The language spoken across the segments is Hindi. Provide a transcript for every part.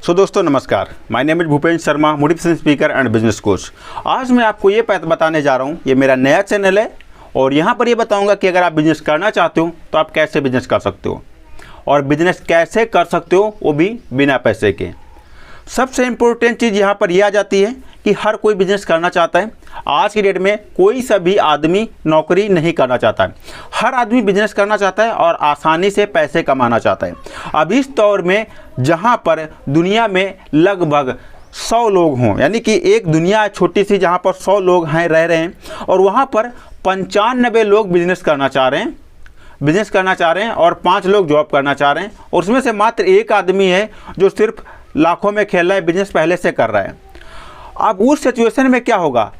दोस्तों नमस्कार, my name is Bhupendra Sharma, motivation speaker and business coach. आज मैं आपको ये बताने जा रहा हूँ, ये मेरा नया चैनल है और यहाँ पर ये बताऊँगा कि अगर आप बिज़नेस करना चाहते हो तो आप कैसे बिज़नेस कर सकते हो और बिज़नेस कैसे कर सकते हो वो भी बिना पैसे के। सबसे इम्पोर्टेंट चीज़ यहाँ पर यह आ जाती है कि हर कोई बिज़नेस करना चाहता है। आज की डेट में कोई सा भी आदमी नौकरी नहीं करना चाहता है, हर आदमी बिज़नेस करना चाहता है और आसानी से पैसे कमाना चाहता है। अब इस दौर में जहाँ पर दुनिया में लगभग 100 लोग हों, यानी कि एक दुनिया छोटी सी जहाँ पर 100 लोग हैं रह रहे हैं और वहाँ पर 95 लोग बिज़नेस करना चाह रहे हैं और 5 लोग जॉब करना चाह रहे हैं और उसमें से मात्र एक आदमी है जो सिर्फ लाखों में खेल रहा है, बिज़नेस पहले से कर रहा है। अब उस सिचुएशन में क्या होगा,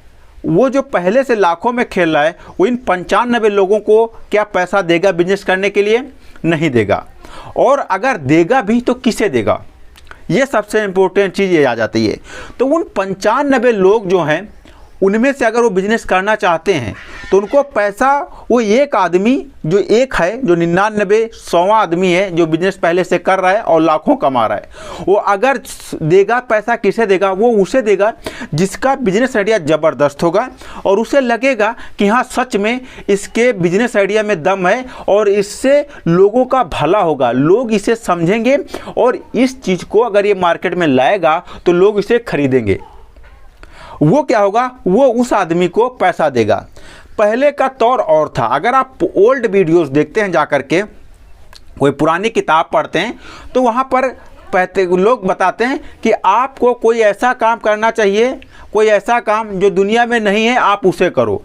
वो जो पहले से लाखों में खेल रहा है वो इन 95 लोगों को क्या पैसा देगा बिजनेस करने के लिए? नहीं देगा। और अगर देगा भी तो किसे देगा? ये सबसे इम्पोर्टेंट चीज़ ये आ जाती है। तो उन 95 लोग जो हैं उनमें से अगर वो बिज़नेस करना चाहते हैं तो उनको पैसा वो एक आदमी जो एक है, जो 99वां आदमी है जो बिज़नेस पहले से कर रहा है और लाखों कमा रहा है, वो अगर देगा पैसा किसे देगा? वो उसे देगा जिसका बिज़नेस आइडिया ज़बरदस्त होगा और उसे लगेगा कि हाँ सच में इसके बिज़नेस आइडिया में दम है और इससे लोगों का भला होगा, लोग इसे समझेंगे और इस चीज़ को अगर ये मार्केट में लाएगा तो लोग इसे खरीदेंगे। वो क्या होगा, वो उस आदमी को पैसा देगा। पहले का तौर और था। अगर आप ओल्ड वीडियोस देखते हैं, जाकर के कोई पुरानी किताब पढ़ते हैं तो वहाँ पर लोग बताते हैं कि आपको कोई ऐसा काम करना चाहिए, कोई ऐसा काम जो दुनिया में नहीं है आप उसे करो।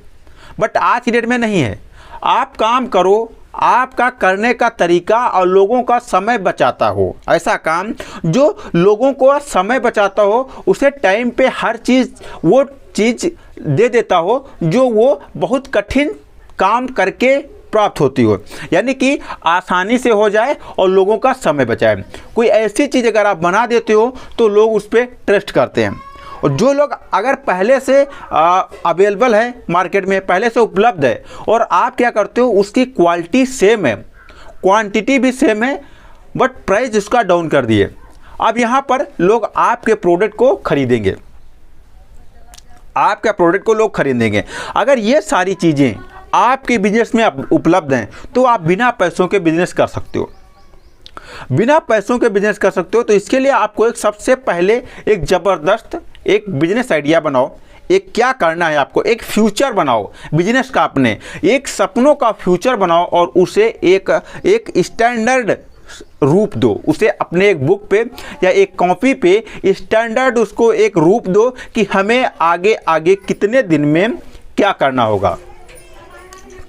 बट आज की डेट में नहीं है। आप काम करो, आपका करने का तरीका और लोगों का समय बचाता हो, ऐसा काम जो लोगों को समय बचाता हो, उसे टाइम पे हर चीज़ वो चीज़ दे देता हो जो वो बहुत कठिन काम करके प्राप्त होती हो, यानी कि आसानी से हो जाए और लोगों का समय बचाए। कोई ऐसी चीज़ अगर आप बना देते हो तो लोग उस पर ट्रस्ट करते हैं। और जो लोग अगर पहले से अवेलेबल है मार्केट में, पहले से उपलब्ध है और आप क्या करते हो, उसकी क्वालिटी सेम है, क्वांटिटी भी सेम है, बट प्राइस उसका डाउन कर दिए। अब यहाँ पर लोग आपके प्रोडक्ट को खरीदेंगे, आपके प्रोडक्ट को लोग खरीदेंगे। अगर ये सारी चीज़ें आपके बिजनेस में उपलब्ध हैं तो आप बिना पैसों के बिजनेस कर सकते हो, बिना पैसों के बिजनेस कर सकते हो। तो इसके लिए आपको एक सबसे पहले एक ज़बरदस्त एक बिजनेस आइडिया बनाओ। एक क्या करना है आपको, एक फ्यूचर बनाओ बिजनेस का, अपने एक सपनों का फ्यूचर बनाओ और उसे एक स्टैंडर्ड रूप दो। उसे अपने एक बुक पे या एक कॉपी पे स्टैंडर्ड उसको एक रूप दो कि हमें आगे आगे कितने दिन में क्या करना होगा,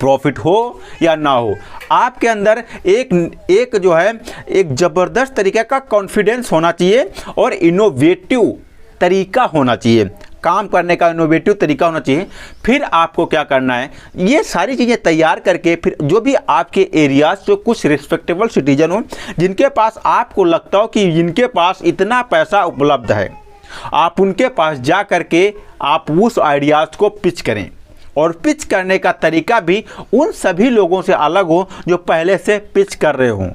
प्रॉफिट हो या ना हो। आपके अंदर एक जो है एक ज़बरदस्त तरीके का कॉन्फिडेंस होना चाहिए और इनोवेटिव तरीका होना चाहिए, काम करने का इनोवेटिव तरीका होना चाहिए। फिर आपको क्या करना है, ये सारी चीज़ें तैयार करके फिर जो भी आपके एरियाज जो कुछ रिस्पेक्टेबल सिटीजन हो, जिनके पास आपको लगता हो कि इनके पास इतना पैसा उपलब्ध है, आप उनके पास जा करके आप उस आइडियाज़ को पिच करें। और पिच करने का तरीका भी उन सभी लोगों से अलग हो जो पहले से पिच कर रहे हों।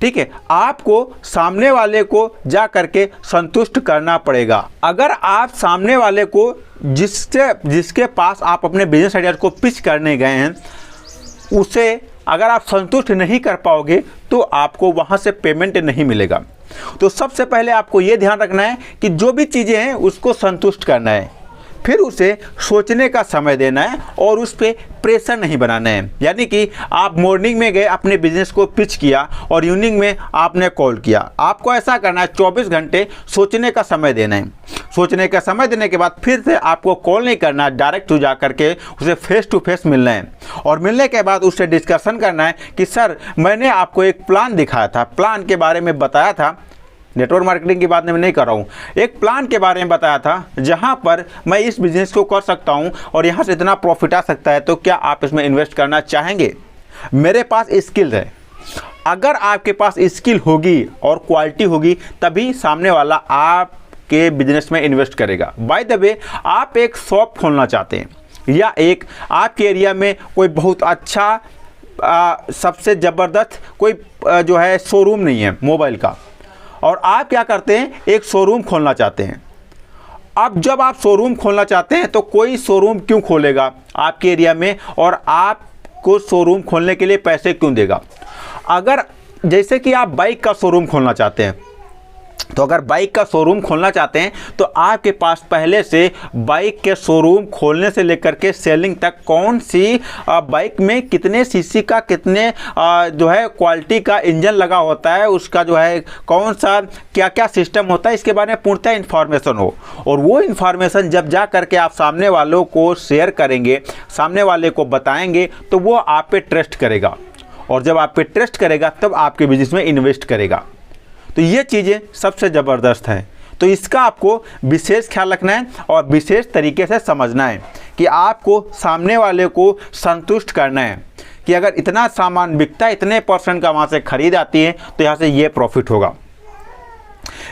ठीक है, आपको सामने वाले को जा करके संतुष्ट करना पड़ेगा। अगर आप सामने वाले को जिसके पास आप अपने बिजनेस आइडिया को पिच करने गए हैं, उसे अगर आप संतुष्ट नहीं कर पाओगे तो आपको वहाँ से पेमेंट नहीं मिलेगा। तो सबसे पहले आपको ये ध्यान रखना है कि जो भी चीज़ें हैं उसको संतुष्ट करना है, फिर उसे सोचने का समय देना है और उस पर प्रेशर नहीं बनाना है। यानी कि आप मॉर्निंग में गए, अपने बिजनेस को पिच किया और इवनिंग में आपने कॉल किया। आपको ऐसा करना है, 24 घंटे सोचने का समय देना है। सोचने का समय देने के बाद फिर से आपको कॉल नहीं करना, डायरेक्ट जा करके उसे फेस टू फेस मिलना है और मिलने के बाद उससे डिस्कशन करना है कि सर मैंने आपको एक प्लान दिखाया था, प्लान के बारे में बताया था, नेटवर्क मार्केटिंग की बात मैं नहीं कर रहा हूँ, एक प्लान के बारे में बताया था जहाँ पर मैं इस बिज़नेस को कर सकता हूँ और यहाँ से इतना प्रॉफिट आ सकता है, तो क्या आप इसमें इन्वेस्ट करना चाहेंगे? मेरे पास स्किल है। अगर आपके पास स्किल होगी और क्वालिटी होगी तभी सामने वाला आपके बिजनेस में इन्वेस्ट करेगा। बाय द वे, आप एक शॉप खोलना चाहते हैं या एक आपके एरिया में कोई बहुत अच्छा सबसे ज़बरदस्त कोई जो है शोरूम नहीं है मोबाइल का, और आप क्या करते हैं, एक शोरूम खोलना चाहते हैं। अब जब आप शोरूम खोलना चाहते हैं तो कोई शोरूम क्यों खोलेगा आपके एरिया में, और आपको शोरूम खोलने के लिए पैसे क्यों देगा? अगर जैसे कि आप बाइक का शोरूम खोलना चाहते हैं, तो अगर बाइक का शोरूम खोलना चाहते हैं तो आपके पास पहले से बाइक के शोरूम खोलने से लेकर के सेलिंग तक कौन सी बाइक में कितने सीसी का, कितने जो है क्वालिटी का इंजन लगा होता है, उसका जो है कौन सा क्या क्या सिस्टम होता है, इसके बारे में पूर्णतः इन्फॉर्मेशन हो। और वो इन्फॉर्मेशन जब जा करके आप सामने वालों को शेयर करेंगे, सामने वाले को बताएंगे, तो वो आप पे ट्रस्ट करेगा, और जब आप पे ट्रस्ट करेगा तब आपके बिजनेस में इन्वेस्ट करेगा। तो ये चीज़ें सबसे ज़बरदस्त हैं। तो इसका आपको विशेष ख्याल रखना है और विशेष तरीके से समझना है कि आपको सामने वाले को संतुष्ट करना है कि अगर इतना सामान बिकता है, इतने % का वहाँ से खरीद आती है, तो यहाँ से ये प्रॉफिट होगा।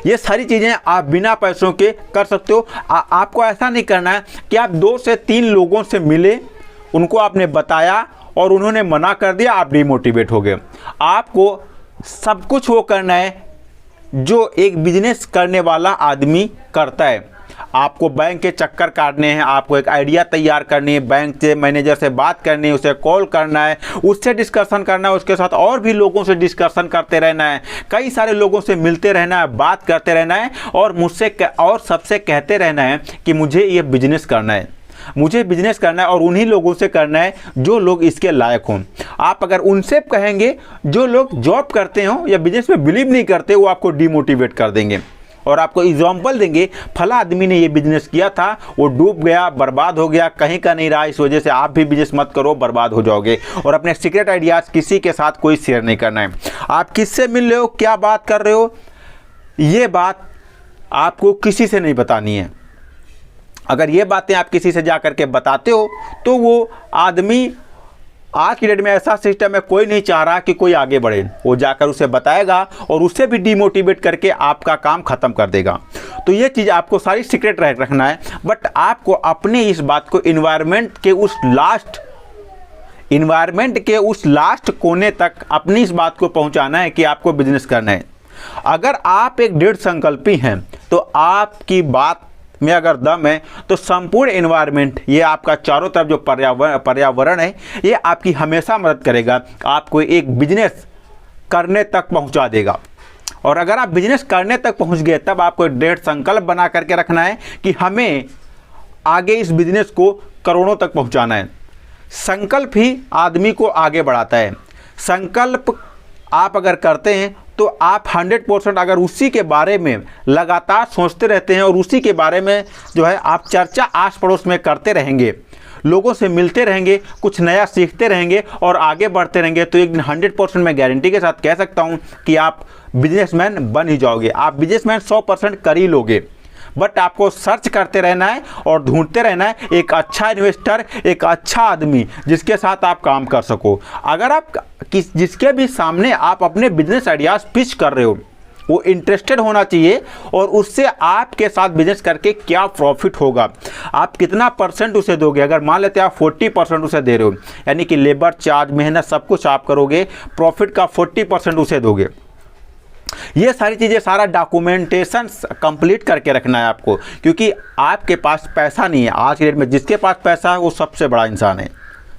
ये सारी चीज़ें आप बिना पैसों के कर सकते हो। आपको ऐसा नहीं करना है कि आप 2 से 3 लोगों से मिले, उनको आपने बताया और उन्होंने मना कर दिया, आप डिमोटिवेट हो गए। आपको सब कुछ वो करना है जो एक बिजनेस करने वाला आदमी करता है। आपको बैंक के चक्कर काटने हैं, आपको एक आइडिया तैयार करनी है, बैंक से मैनेजर से बात करनी है, उसे कॉल करना है, उससे डिस्कशन करना है, उसके साथ और भी लोगों से डिस्कशन करते रहना है, कई सारे लोगों से मिलते रहना है, बात करते रहना है, और मुझसे और सबसे कहते रहना है कि मुझे ये बिजनेस करना है, मुझे बिजनेस करना है, और उन्हीं लोगों से करना है जो लोग इसके लायक हों। आप अगर उनसे कहेंगे, जो लोग जॉब करते हो या बिजनेस में बिलीव नहीं करते, वो आपको डिमोटिवेट कर देंगे और आपको एग्जाम्पल देंगे, फला आदमी ने ये बिजनेस किया था, वो डूब गया, बर्बाद हो गया, कहीं का नहीं रहा, इस वजह से आप भी बिजनेस मत करो, बर्बाद हो जाओगे। और अपने सीक्रेट आइडियाज़ किसी के साथ कोई शेयर नहीं करना है। आप किससे मिल रहे हो, क्या बात कर रहे हो, ये बात आपको किसी से नहीं बतानी है। अगर ये बातें आप किसी से जा करके बताते हो तो वो आदमी, आज की डेट में ऐसा सिस्टम है, कोई नहीं चाह रहा कि कोई आगे बढ़े, वो जाकर उसे बताएगा और उससे भी डिमोटिवेट करके आपका काम ख़त्म कर देगा। तो ये चीज़ आपको सारी सीक्रेट रखना है, बट आपको अपने इस बात को इन्वायरमेंट के उस लास्ट कोने तक अपनी इस बात को पहुंचाना है कि आपको बिजनेस करना है। अगर आप एक दृढ़ संकल्पी हैं तो आपकी बात में अगर दम है तो संपूर्ण एनवायरनमेंट, ये आपका चारों तरफ जो पर्यावरण है, ये आपकी हमेशा मदद करेगा, आपको एक बिजनेस करने तक पहुंचा देगा। और अगर आप बिजनेस करने तक पहुंच गए तब आपको एक दृढ़ संकल्प बना करके रखना है कि हमें आगे इस बिजनेस को करोड़ों तक पहुंचाना है। संकल्प ही आदमी को आगे बढ़ाता है। संकल्प आप अगर करते हैं तो आप 100% अगर उसी के बारे में लगातार सोचते रहते हैं और उसी के बारे में जो है आप चर्चा आस पड़ोस में करते रहेंगे, लोगों से मिलते रहेंगे, कुछ नया सीखते रहेंगे और आगे बढ़ते रहेंगे, तो एक दिन 100% मैं गारंटी के साथ कह सकता हूं कि आप बिजनेसमैन बन ही जाओगे। आप बिजनेसमैन 100% कर ही लोगे, बट आपको सर्च करते रहना है और ढूंढते रहना है एक अच्छा इन्वेस्टर, एक अच्छा आदमी जिसके साथ आप काम कर सको। अगर आप जिसके भी सामने आप अपने बिजनेस आइडियाज़ पिच कर रहे हो, वो इंटरेस्टेड होना चाहिए और उससे आपके साथ बिजनेस करके क्या प्रॉफिट होगा, आप कितना % उसे दोगे। अगर मान लेते हैं आप 40% उसे दे रहे हो, यानी कि लेबर चार्ज, मेहनत सब कुछ आप करोगे, प्रॉफिट का 40% उसे दोगे। ये सारी चीज़ें, सारा डॉक्यूमेंटेशन कंप्लीट करके रखना है आपको, क्योंकि आपके पास पैसा नहीं है। आज के डेट में जिसके पास पैसा है वो सबसे बड़ा इंसान है,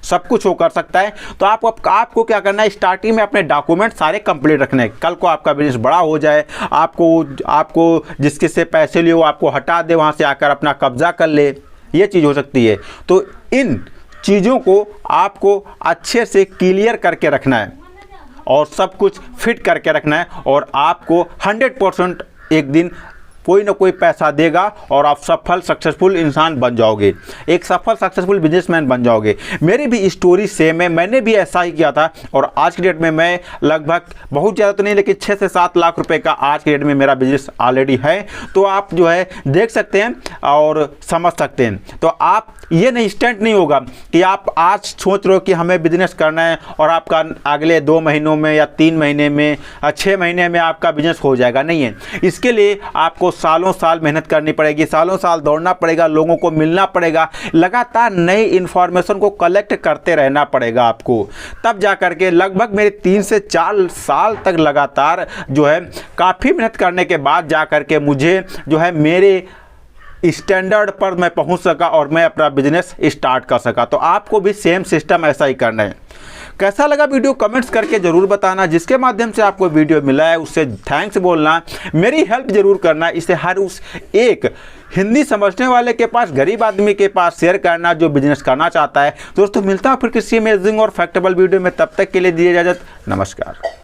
सब कुछ वो कर सकता है। तो आपको क्या करना है, स्टार्टिंग में अपने डॉक्यूमेंट सारे कंप्लीट रखने हैं। कल को आपका बिजनेस बड़ा हो जाए, आपको जिसके से पैसे लिए वो आपको हटा दे, वहाँ से आकर अपना कब्जा कर ले, ये चीज़ हो सकती है। तो इन चीज़ों को आपको अच्छे से क्लियर करके रखना है और सब कुछ फिट करके रखना है, और आपको 100% एक दिन कोई ना कोई पैसा देगा और आप सफल सक्सेसफुल इंसान बन जाओगे, एक सफल सक्सेसफुल बिजनेसमैन बन जाओगे। मेरी भी स्टोरी सेम है, मैंने भी ऐसा ही किया था और आज की डेट में मैं लगभग, बहुत ज़्यादा तो नहीं लेकिन 6 से 7 लाख रुपए का आज की डेट में मेरा बिजनेस ऑलरेडी है। तो आप जो है देख सकते हैं और समझ सकते हैं। तो आप ये नहीं, इंस्टेंट नहीं होगा कि आप आज सोच रहे हो कि हमें बिजनेस करना है और आपका अगले 2 महीनों में या 3 महीने में 6 महीने में आपका बिजनेस हो जाएगा, नहीं है। इसके लिए आपको आपको सालों साल मेहनत करनी पड़ेगी, सालों साल दौड़ना पड़ेगा, लोगों को मिलना पड़ेगा, लगातार नई इन्फॉर्मेशन को कलेक्ट करते रहना पड़ेगा आपको। तब जा करके लगभग मेरे 3 से 4 साल तक लगातार जो है काफ़ी मेहनत करने के बाद जा करके मुझे जो है मेरे स्टैंडर्ड पर मैं पहुंच सका और मैं अपना बिजनेस स्टार्ट कर सका। तो आपको भी सेम सिस्टम ऐसा ही करना है। कैसा लगा वीडियो कमेंट्स करके ज़रूर बताना। जिसके माध्यम से आपको वीडियो मिला है उससे थैंक्स बोलना, मेरी हेल्प ज़रूर करना। इसे हर उस एक हिंदी समझने वाले के पास, गरीब आदमी के पास शेयर करना जो बिजनेस करना चाहता है। दोस्तों मिलता हूँ फिर किसी अमेजिंग और फैक्टेबल वीडियो में, तब तक के लिए दीजिए इजाज़त। नमस्कार।